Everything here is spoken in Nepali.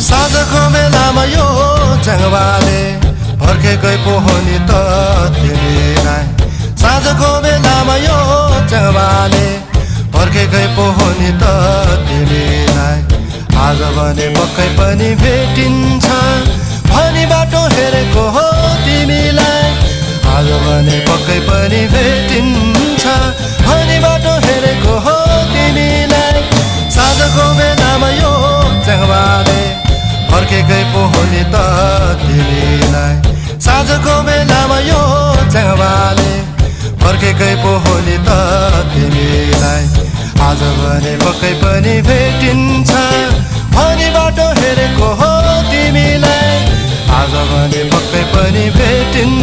साँझको बेलामा यो च्याङ्बाले फर्केकै पो हो नि त तिमीलाई साँझको बेलामा यो च्याङ्बाले फर्केकै पो हो नि त तिमीलाई आज भने पक्कै पनि भेटिन्छ भनी बाटो हेरेको हो तिमीलाई आज भने पक्कै पनि भेटिन्छ भनी बाटो हेरेको हो तिमीलाई साँझको बेलामा यो च्याङ्बाले फर्केकै पो हो नि त तिमीलाई साँझको बेलामा यो च्याङ्बाले फर्केकै पो हो नि त तिमीलाई आज भने पक्कै पनि भेटिन्छ भनी बाटो हेरेको हो तिमीलाई आज भने पक्कै पनि भेटिन्छ